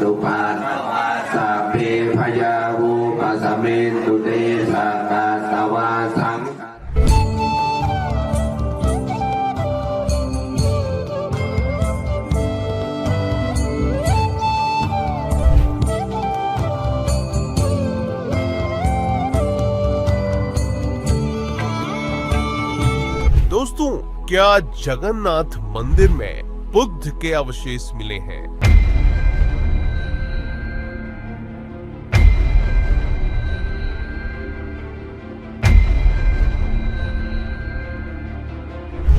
ตุปัสสัพเพพยาวูปัสสเมตุเตสักกาตวาสัง दोस्तों, क्या जगन्नाथ मंदिर में बुद्ध के अवशेष मिले हैं?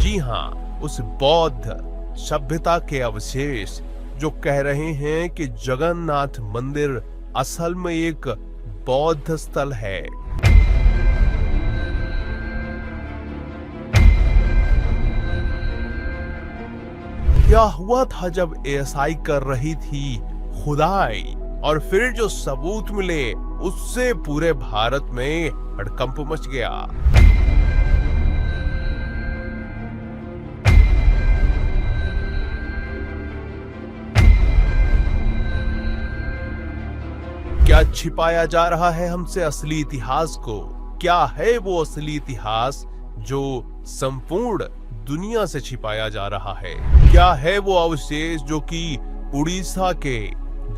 जी हां, उस बौद्ध सभ्यता के अवशेष जो कह रहे हैं कि जगन्नाथ मंदिर असल में एक बौद्ध स्थल है। क्या हुआ था जब एएसआई कर रही थी खुदाई और फिर जो सबूत मिले उससे पूरे भारत में हड़कंप मच गया। क्या छिपाया जा रहा है हमसे असली इतिहास को? क्या है वो असली इतिहास जो संपूर्ण दुनिया से छिपाया जा रहा है? क्या है वो अवशेष जो कि उड़ीसा के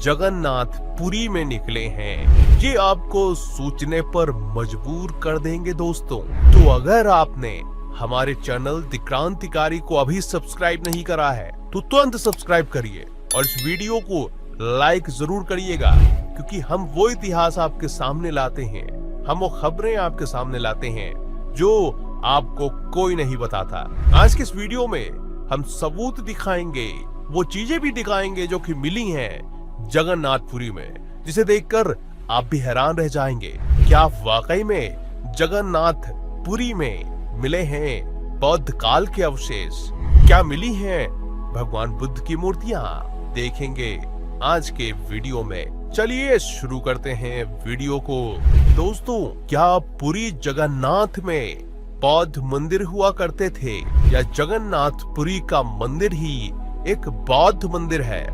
जगन्नाथ पुरी में निकले हैं? ये आपको सोचने पर मजबूर कर देंगे दोस्तों। तो अगर आपने हमारे चैनल द क्रांतिकारी को अभी सब्सक्राइब नहीं करा है तो तुरंत सब्सक्राइब करिए और इस वीडियो को लाइक जरूर करिएगा, क्योंकि हम वो इतिहास आपके सामने लाते हैं, हम वो खबरें आपके सामने लाते हैं जो आपको कोई नहीं बताता। आज के इस वीडियो में हम सबूत दिखाएंगे, वो चीजें भी दिखाएंगे जो कि मिली हैं जगन्नाथपुरी में, जिसे देखकर आप भी हैरान रह जाएंगे। क्या वाकई में जगन्नाथपुरी में मिले हैं बौद्ध काल के अवशेष? क्या मिली हैं भगवान बुद्ध की मूर्तियां? देखेंगे आज के वीडियो में। चलिए शुरू करते हैं वीडियो को। दोस्तों, क्या पुरी जगन्नाथ में बौद्ध मंदिर हुआ करते थे या जगन्नाथपुरी का मंदिर ही एक बौद्ध मंदिर है?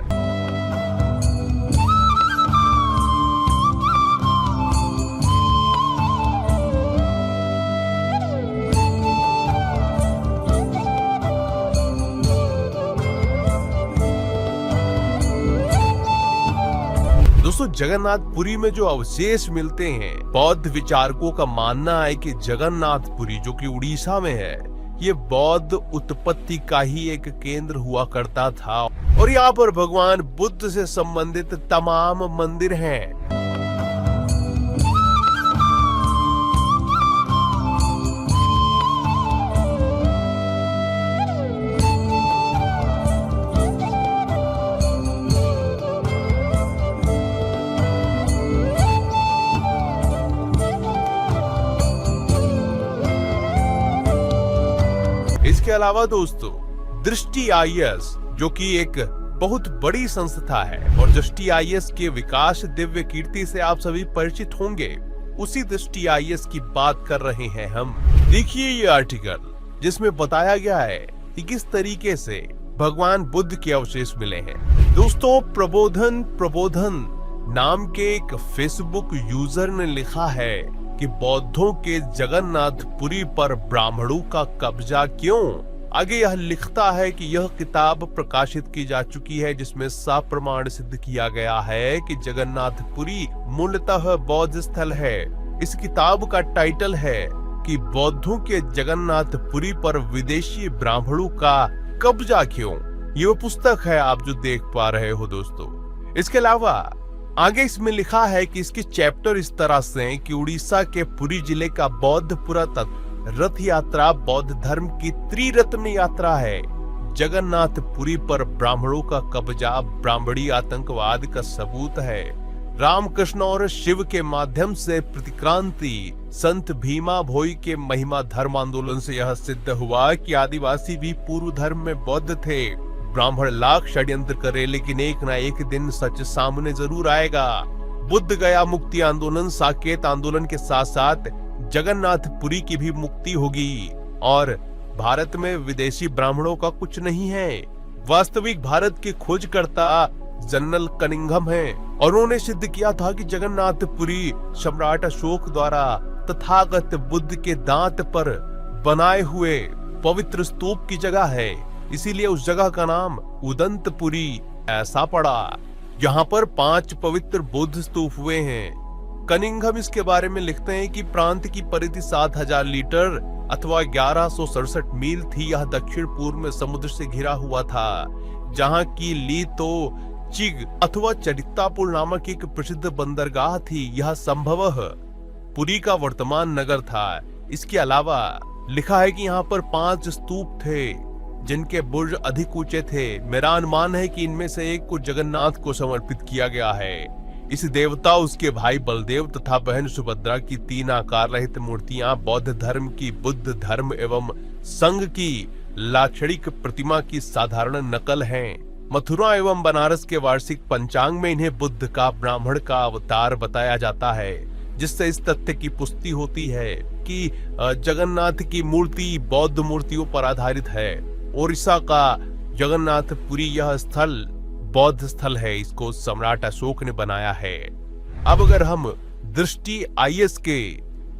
दोस्तों, जगन्नाथपुरी में जो अवशेष मिलते हैं, बौद्ध विचारकों का मानना है कि जगन्नाथपुरी जो कि उड़ीसा में है, ये बौद्ध उत्पत्ति का ही एक केंद्र हुआ करता था और यहाँ पर भगवान बुद्ध से संबंधित तमाम मंदिर हैं। इसके अलावा दोस्तों, दृष्टि आईएएस जो कि एक बहुत बड़ी संस्था है और दृष्टि आईएएस के विकास दिव्य कीर्ति से आप सभी परिचित होंगे, उसी दृष्टि आईएएस की बात कर रहे हैं हम। देखिए ये आर्टिकल जिसमें बताया गया है कि किस तरीके से भगवान बुद्ध के अवशेष मिले हैं। दोस्तों, प्रबोधन नाम के एक फेसबुक यूजर ने लिखा है कि बौद्धों के जगन्नाथपुरी पर ब्राह्मणों का कब्जा क्यों? आगे यह लिखता है कि यह किताब प्रकाशित की जा चुकी है जिसमें साफ प्रमाण सिद्ध किया गया है कि जगन्नाथपुरी मूलतः बौद्ध स्थल है। इस किताब का टाइटल है कि बौद्धों के जगन्नाथपुरी पर विदेशी ब्राह्मणों का कब्जा क्यों। ये वो पुस्तक है आप जो देख पा रहे हो दोस्तों। इसके अलावा आगे इसमें लिखा है कि इसके चैप्टर इस तरह से हैं कि उड़ीसा के पुरी जिले का बौद्ध पुरातत्व रथ यात्रा बौद्ध धर्म की त्रिरत्न यात्रा है। जगन्नाथपुरी पर ब्राह्मणों का कब्जा ब्राह्मणी आतंकवाद का सबूत है। रामकृष्ण और शिव के माध्यम से प्रतिक्रांति संत भीमा भोई के महिमा धर्म आंदोलन से यह सिद्ध हुआ कि आदिवासी भी पूर्व धर्म में बौद्ध थे। ब्राह्मण लाख षड्यंत्र करे लेकिन एक ना एक दिन सच सामने जरूर आएगा। बुद्ध गया मुक्ति आंदोलन साकेत आंदोलन के साथ साथ जगन्नाथपुरी की भी मुक्ति होगी और भारत में विदेशी ब्राह्मणों का कुछ नहीं है। वास्तविक भारत के खोजकर्ता जनरल कनिंघम हैं और उन्होंने सिद्ध किया था कि जगन्नाथपुरी सम्राट अशोक द्वारा तथागत बुद्ध के दांत पर बनाए हुए पवित्र स्तूप की जगह है। इसीलिए उस जगह का नाम उदंतपुरी ऐसा पड़ा। यहाँ पर 5 पवित्र बुद्ध स्तूप हुए हैं। कनिंघम इसके बारे में लिखते हैं कि प्रांत की परिधि 7000 लीटर अथवा 1167 मील थी। यह दक्षिण पूर्व में समुद्र से घिरा हुआ था, जहाँ की ली तो चिग अथवा चरितापुर नामक एक प्रसिद्ध बंदरगाह थी। यह संभवतः पुरी का वर्तमान नगर था। इसके अलावा लिखा है कि यहाँ पर 5 स्तूप थे जिनके बुर्ज अधिक ऊंचे थे। मेरा अनुमान है कि इनमें से एक को जगन्नाथ को समर्पित किया गया है। इस देवता, उसके भाई बलदेव तथा बहन सुभद्रा की 3 आकार रहित मूर्तियां बौद्ध धर्म की, बुद्ध धर्म एवं संघ की लाक्षणिक प्रतिमा की साधारण नकल हैं। मथुरा एवं बनारस के वार्षिक पंचांग में इन्हें बुद्ध का ब्राह्मण का अवतार बताया जाता है, जिससे इस तथ्य की पुष्टि होती है कि जगन्नाथ की मूर्ति बौद्ध मूर्तियों पर आधारित है। ओडिशा का जगन्नाथपुरी यह स्थल बौद्ध स्थल है। इसको सम्राट अशोक ने बनाया है। अब अगर हम दृष्टि IS के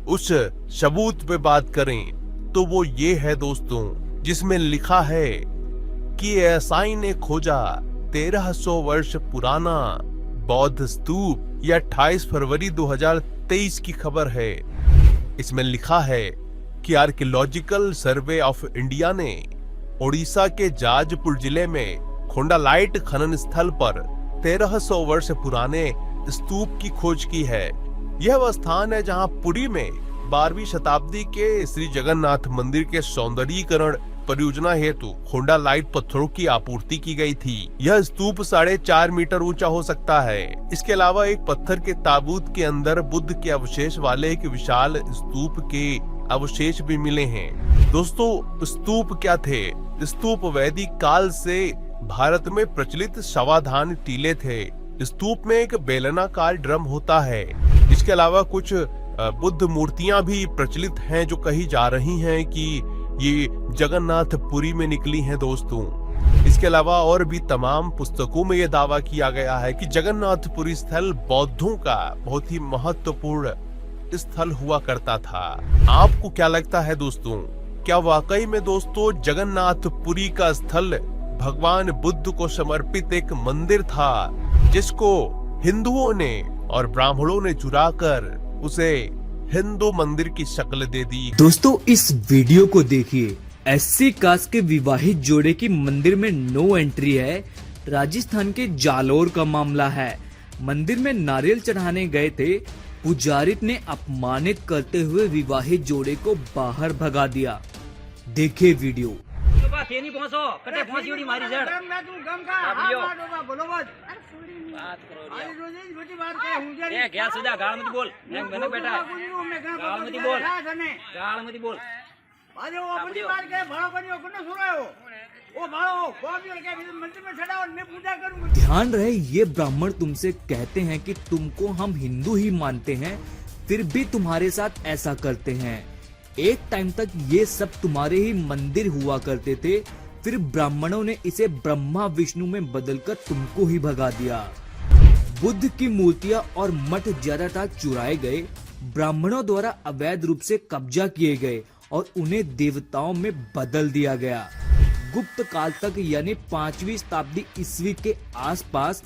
उस सबूत पे बात करें तो वो ये है दोस्तों, जिसमें लिखा है कि एएसआई ने खोजा 1300 वर्ष पुराना बौद्ध स्तूप। यह 28 फरवरी 2023 की खबर है। इसमें लिखा है कि आर्कियोलॉजिकल सर्वे ऑफ इंडिया ने ओडिशा के जाजपुर जिले में खोंडालाइट खनन स्थल पर 1300 वर्ष पुराने स्तूप की खोज की है। यह वह स्थान है जहां पुरी में 12वीं शताब्दी के श्री जगन्नाथ मंदिर के सौंदर्यीकरण परियोजना हेतु खोंडालाइट पत्थरों की आपूर्ति की गई थी। यह स्तूप 4.5 मीटर ऊंचा हो सकता है। इसके अलावा एक पत्थर के ताबूत के अंदर बुद्ध के अवशेष वाले एक विशाल स्तूप के अवशेष भी मिले हैं। दोस्तों, स्तूप क्या थे? स्तूप वैदिक काल से भारत में प्रचलित शवाधान टीले थे। स्तूप में एक बेलनाकार ड्रम होता है। इसके अलावा कुछ बुद्ध मूर्तियां भी प्रचलित हैं जो कही जा रही हैं कि ये जगन्नाथपुरी में निकली हैं दोस्तों। इसके अलावा और भी तमाम पुस्तकों में यह दावा किया गया है कि जगन्नाथपुरी स्थल बौद्धों का बहुत ही महत्वपूर्ण स्थल हुआ करता था। आपको क्या लगता है दोस्तों? क्या वाकई में दोस्तों जगन्नाथपुरी का स्थल भगवान बुद्ध को समर्पित एक मंदिर था, जिसको हिंदुओं ने और ब्राह्मणों ने चुराकर उसे हिंदू मंदिर की शक्ल दे दी? दोस्तों, इस वीडियो को देखिए। SC कास्ट के विवाहित जोड़े की मंदिर में नो एंट्री है। राजस्थान के जालोर का मामला है। मंदिर में नारियल चढ़ाने गए थे। पुजारी ने अपमानित करते हुए विवाहित जोड़े को बाहर भगा दिया। देखिए वीडियो। नहीं पहुंचो कटे पहुंची उड़ी मारी जड़ मैं तू गम का बोलो मत बात करो अरे रोज छोटी बात करे हुजरी ए क्या सीधा गाल मत बोल मैंने बेटा गाल मत बोल गाल मत बोल अरे वो अपनी बात के भाड़ो करियो कोने सुनायो ओ भाड़ो कौन के मंदिर में चढ़ा और मैं पूजा करूं। ध्यान रहे, ये ब्राह्मण तुमसे कहते हैं कि तुमको हम हिंदू ही मानते हैं, फिर भी तुम्हारे साथ ऐसा करते हैं। एक टाइम तक ये सब तुम्हारे ही मंदिर हुआ करते थे, फिर ब्राह्मणों ने इसे ब्रह्मा विष्णु में बदलकर तुमको ही भगा दिया। बुद्ध की मूर्तियां और मठ ज्यादातर चुराए गए, ब्राह्मणों द्वारा अवैध रूप से कब्जा किए गए और उन्हें देवताओं में बदल दिया गया। गुप्त काल तक यानी 5वीं शताब्दी ईस्वी के आसपास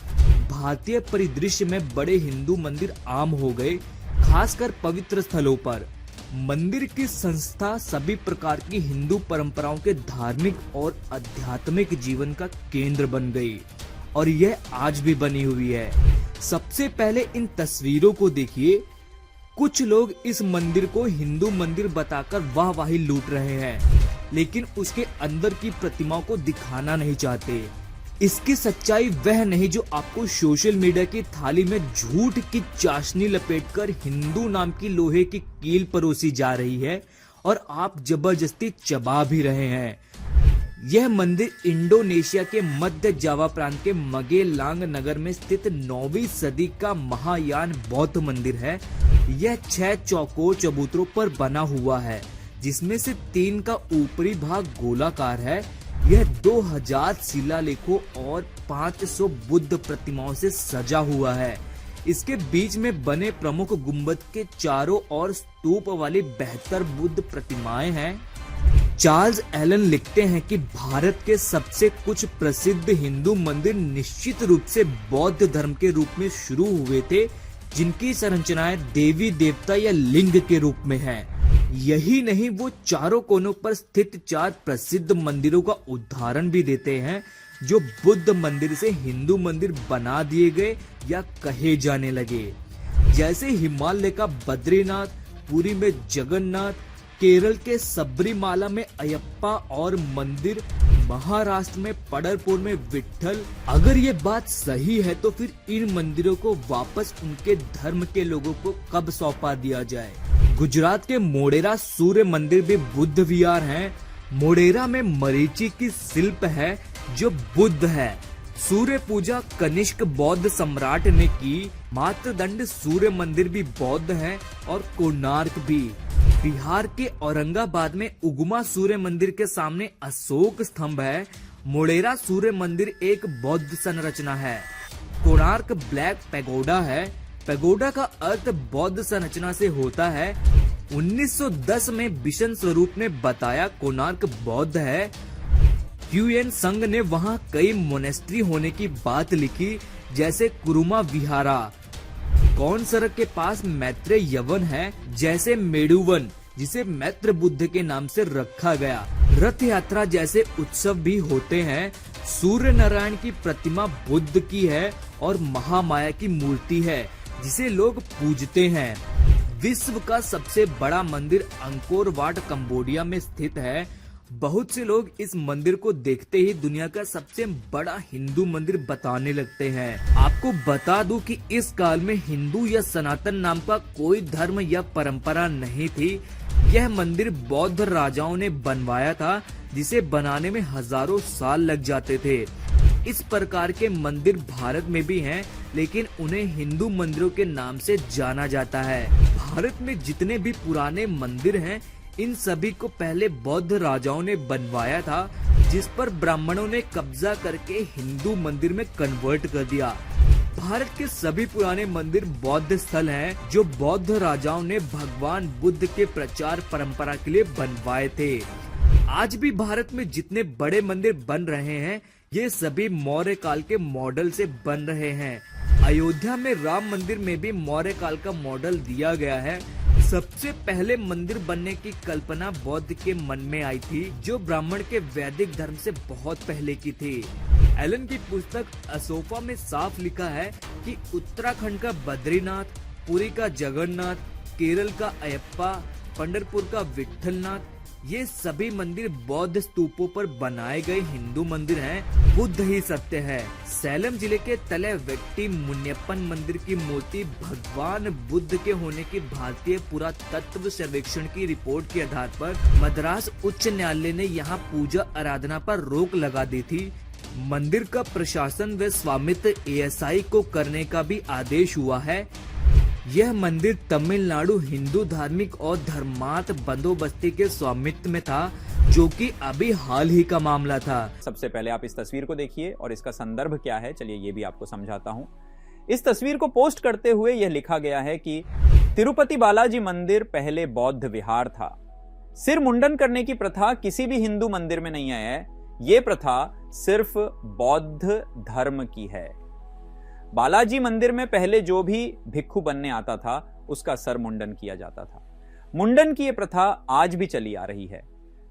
भारतीय परिदृश्य में बड़े हिंदू मंदिर आम हो गए, खासकर पवित्र स्थलों पर। मंदिर की संस्था सभी प्रकार की हिंदू परंपराओं के धार्मिक और आध्यात्मिक जीवन का केंद्र बन गई और यह आज भी बनी हुई है। सबसे पहले इन तस्वीरों को देखिए। कुछ लोग इस मंदिर को हिंदू मंदिर बताकर वाहवाही लूट रहे हैं, लेकिन उसके अंदर की प्रतिमाओं को दिखाना नहीं चाहते। इसकी सच्चाई वह नहीं जो आपको सोशल मीडिया की थाली में झूठ की चाशनी लपेटकर हिंदू नाम की लोहे की कील परोसी जा रही है और आप जबरदस्ती चबा भी रहे हैं। यह मंदिर इंडोनेशिया के मध्य जावा प्रांत के मगेलांग नगर में स्थित 9वीं सदी का महायान बौद्ध मंदिर है। यह 6 चौकोर चबूतरों पर बना हुआ है, जिसमें से 3 का ऊपरी भाग गोलाकार है, यह 2000 शिलालेखों और 500 बुद्ध प्रतिमाओं से सजा हुआ है। इसके बीच में बने प्रमुख गुंबद के चारों ओर स्तूप वाली 72 बुद्ध प्रतिमाएं हैं। चार्ल्स एलन लिखते हैं कि भारत के सबसे कुछ प्रसिद्ध हिंदू मंदिर निश्चित रूप से बौद्ध धर्म के रूप में शुरू हुए थे, जिनकी संरचनाएं देवी देवता या लिंग के रूप में है। यही नहीं, वो चारों कोनों पर स्थित 4 प्रसिद्ध मंदिरों का उदाहरण भी देते हैं, जो बुद्ध मंदिर से हिंदू मंदिर बना दिए गए या कहे जाने लगे। जैसे हिमालय का बद्रीनाथ, पुरी में जगन्नाथ, केरल के सबरीमाला में अयप्पा और मंदिर, महाराष्ट्र में पंढरपुर में विट्ठल। अगर ये बात सही है तो फिर इन मंदिरों को वापस उनके धर्म के लोगों को कब सौंपा दिया जाए। गुजरात के मोढेरा सूर्य मंदिर भी बुद्ध विहार है। मोढेरा में मरीचि की शिल्प है जो बुद्ध है। सूर्य पूजा कनिष्क बौद्ध सम्राट ने की। मातृदंड सूर्य मंदिर भी बौद्ध है और कोणार्क भी। बिहार के औरंगाबाद में उगमा सूर्य मंदिर के सामने अशोक स्तंभ है। मोढेरा सूर्य मंदिर एक बौद्ध संरचना है। कोणार्क ब्लैक पैगोडा है। पैगोडा का अर्थ बौद्ध संरचना से होता है। 1910 में बिशन स्वरूप ने बताया कोणार्क बौद्ध है। ह्यूएन संघ ने वहाँ कई मोनेस्ट्री होने की बात लिखी, जैसे कुरुमा विहारा। कौन सड़क के पास मैत्रेय यवन है, जैसे मेडुवन, जिसे मैत्र बुद्ध के नाम से रखा गया। रथ यात्रा जैसे उत्सव भी होते हैं। सूर्य नारायण की प्रतिमा बुद्ध की है और महामाया की मूर्ति है, जिसे लोग पूजते हैं। विश्व का सबसे बड़ा मंदिर अंकोर वाट कंबोडिया में स्थित है। बहुत से लोग इस मंदिर को देखते ही दुनिया का सबसे बड़ा हिंदू मंदिर बताने लगते हैं। आपको बता दूं कि इस काल में हिंदू या सनातन नाम का कोई धर्म या परंपरा नहीं थी। यह मंदिर बौद्ध राजाओं ने बनवाया था, जिसे बनाने में हजारों साल लग जाते थे। इस प्रकार के मंदिर भारत में भी हैं, लेकिन उन्हें हिंदू मंदिरों के नाम से जाना जाता है। भारत में जितने भी पुराने मंदिर हैं, इन सभी को पहले बौद्ध राजाओं ने बनवाया था, जिस पर ब्राह्मणों ने कब्जा करके हिंदू मंदिर में कन्वर्ट कर दिया। भारत के सभी पुराने मंदिर बौद्ध स्थल हैं, जो बौद्ध राजाओं ने भगवान बुद्ध के प्रचार परंपरा के लिए बनवाए थे। आज भी भारत में जितने बड़े मंदिर बन रहे हैं, ये सभी मौर्य काल के मॉडल से बन रहे हैं। अयोध्या में राम मंदिर में भी मौर्य काल का मॉडल दिया गया है। सबसे पहले मंदिर बनने की कल्पना बौद्ध के मन में आई थी, जो ब्राह्मण के वैदिक धर्म से बहुत पहले की थी। एलन की पुस्तक असोफा में साफ लिखा है कि उत्तराखंड का बद्रीनाथ, पुरी का जगन्नाथ, केरल का अयप्पा, पंढरपुर का विट्ठलनाथ, ये सभी मंदिर बौद्ध स्तूपों पर बनाए गए हिंदू मंदिर हैं। बुद्ध ही सत्य है। सैलम जिले के तलेवेट्टी मुनियप्पन मंदिर की मूर्ति भगवान बुद्ध के होने की भारतीय पुरातत्व सर्वेक्षण की रिपोर्ट के आधार पर मद्रास उच्च न्यायालय ने यहाँ पूजा आराधना पर रोक लगा दी थी। मंदिर का प्रशासन व स्वामित्व एएसआई को करने का भी आदेश हुआ है। यह मंदिर तमिलनाडु हिंदू धार्मिक और धर्मार्थ बंदोबस्ती के स्वामित्व में था, जो कि अभी हाल ही का मामला था। सबसे पहले आप इस तस्वीर को देखिए और इसका संदर्भ क्या है, चलिए ये भी आपको समझाता हूं। इस तस्वीर को पोस्ट करते हुए यह लिखा गया है कि तिरुपति बालाजी मंदिर पहले बौद्ध विहार था। सिर मुंडन करने की प्रथा किसी भी हिंदू मंदिर में नहीं है। यह प्रथा सिर्फ बौद्ध धर्म की है। बालाजी मंदिर में पहले जो भी भिक्षु बनने आता था, उसका सर मुंडन किया जाता था। मुंडन की यह प्रथा आज भी चली आ रही है।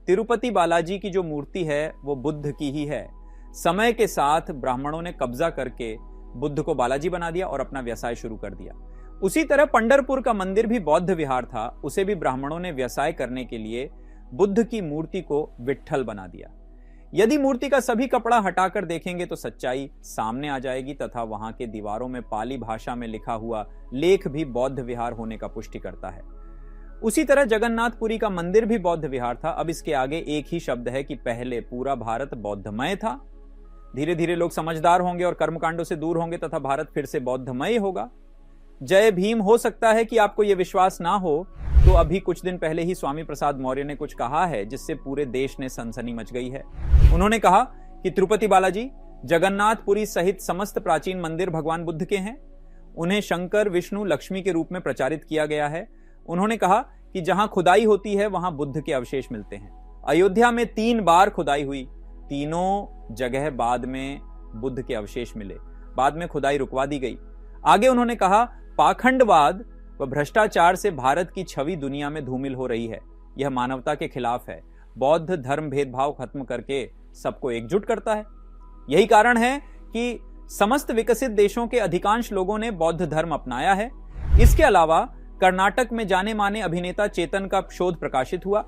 तिरुपति बालाजी की जो मूर्ति है वो बुद्ध की ही है। समय के साथ ब्राह्मणों ने कब्जा करके बुद्ध को बालाजी बना दिया और अपना व्यवसाय शुरू कर दिया। उसी तरह पंढरपुर का मंदिर भी बौद्ध विहार था, उसे भी ब्राह्मणों ने व्यवसाय करने के लिए बुद्ध की मूर्ति को विट्ठल बना दिया। यदि मूर्ति का सभी कपड़ा हटाकर देखेंगे तो सच्चाई सामने आ जाएगी तथा वहां के दीवारों में पाली भाषा में लिखा हुआ लेख भी बौद्ध विहार होने का पुष्टि करता है। उसी तरह जगन्नाथपुरी का मंदिर भी बौद्ध विहार था। अब इसके आगे एक ही शब्द है कि पहले पूरा भारत बौद्धमय था। धीरे धीरे लोग समझदार होंगे और कर्मकांडों से दूर होंगे तथा भारत फिर से बौद्धमय होगा। जय भीम। हो सकता है कि आपको यह विश्वास ना हो, तो अभी कुछ दिन पहले ही स्वामी प्रसाद मौर्य ने कुछ कहा है जिससे पूरे देश ने सनसनी मच गई है। उन्होंने कहा कि तिरुपति बालाजी, जगन्नाथपुरी सहित समस्त प्राचीन मंदिर भगवान बुद्ध के हैं। उन्हें शंकर, विष्णु, लक्ष्मी के रूप में प्रचारित किया गया है। उन्होंने कहा कि जहां खुदाई होती है वहां बुद्ध के अवशेष मिलते हैं। अयोध्या में 3 बार खुदाई हुई, तीनों जगह बाद में बुद्ध के अवशेष मिले, बाद में खुदाई रुकवा दी गई। आगे उन्होंने कहा, पाखंडवाद व भ्रष्टाचार से भारत की छवि दुनिया में धूमिल हो रही है। यह मानवता के खिलाफ है। बौद्ध धर्म भेदभाव खत्म करके सबको एकजुट करता है। यही कारण है कि समस्त विकसित देशों के अधिकांश लोगों ने बौद्ध धर्म अपनाया है। इसके अलावा कर्नाटक में जाने माने अभिनेता चेतन का शोध प्रकाशित हुआ,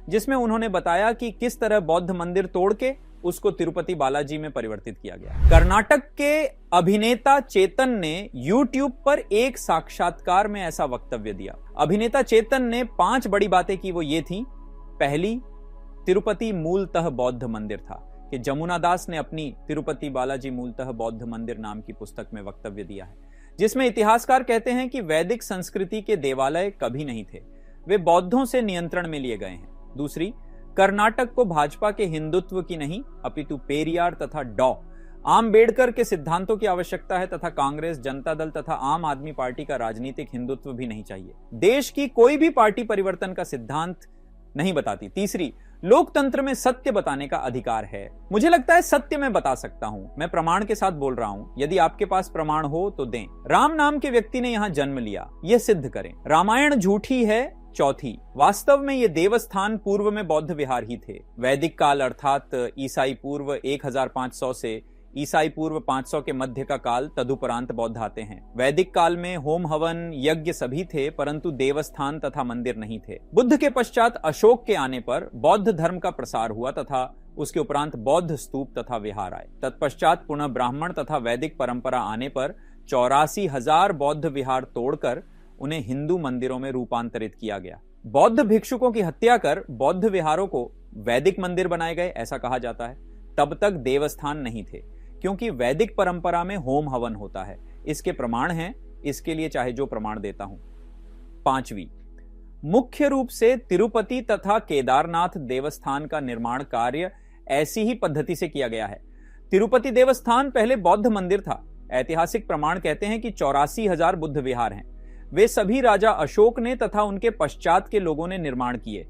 जिसमें उन्होंने बताया कि किस तरह बौद्ध मंदिर तोड़ के उसको तिरुपति बालाजी में परिवर्तित किया गया। कर्नाटक के अभिनेता चेतन ने YouTube पर एक साक्षात्कार में ऐसा वक्तव्य दिया। अभिनेता चेतन ने 5 बड़ी बातें की। वो ये थी, पहली, तिरुपति मूलतः बौद्ध मंदिर था, कि जमुना दास ने अपनी तिरुपति बालाजी मूलतः बौद्ध मंदिर नाम की पुस्तक में वक्तव्य दिया है, जिसमें इतिहासकार कहते हैं कि वैदिक संस्कृति के देवालय कभी नहीं थे, वे बौद्धों से नियंत्रण में लिए गए हैं। दूसरी, कर्नाटक को भाजपा के हिंदुत्व की नहीं अपितु पेरियार तथा डॉ आम्बेडकर के सिद्धांतों की आवश्यकता है तथा कांग्रेस, जनता दल तथा आम आदमी पार्टी का राजनीतिक हिंदुत्व भी नहीं चाहिए। देश की कोई भी पार्टी परिवर्तन का सिद्धांत नहीं बताती। तीसरी, लोकतंत्र में सत्य बताने का अधिकार है। मुझे लगता है सत्य मैं बता सकता हूं, मैं प्रमाण के साथ बोल रहा हूं। यदि आपके पास प्रमाण हो तो दें। राम नाम के व्यक्ति ने यहां जन्म लिया, यह सिद्ध करें। रामायण झूठी है। चौथी, वास्तव में ये देवस्थान पूर्व में बौद्ध विहार ही थे। वैदिक काल अर्थात ईसाई पूर्व 1500 से ईसाई पूर्व 500 के मध्य का काल, तदुपरांत बौद्ध आते हैं। वैदिक काल में होम हवन यज्ञ सभी थे, परंतु देवस्थान तथा मंदिर नहीं थे। बुद्ध के पश्चात अशोक के आने पर बौद्ध धर्म का प्रसार हुआ तथा उसके उपरांत बौद्ध स्तूप तथा विहार आए। तत्पश्चात पुनः ब्राह्मण तथा वैदिक परंपरा आने पर 84,000 बौद्ध विहार तोड़कर उन्हें हिंदू मंदिरों में रूपांतरित किया गया। बौद्ध भिक्षुकों की हत्या कर बौद्ध विहारों को वैदिक मंदिर बनाए गए, ऐसा कहा जाता है। तब तक देवस्थान नहीं थे, क्योंकि वैदिक परंपरा में होम हवन होता है। इसके प्रमाण हैं, इसके लिए चाहे जो प्रमाण देता हूं। 5वीं, मुख्य रूप से तिरुपति तथा केदारनाथ देवस्थान का निर्माण कार्य ऐसी ही पद्धति से किया गया है। तिरुपति देवस्थान पहले बौद्ध मंदिर था। ऐतिहासिक प्रमाण कहते हैं कि 84,000 बुद्ध विहार हैं। वे सभी राजा अशोक ने तथा उनके पश्चात के लोगों ने निर्माण किए।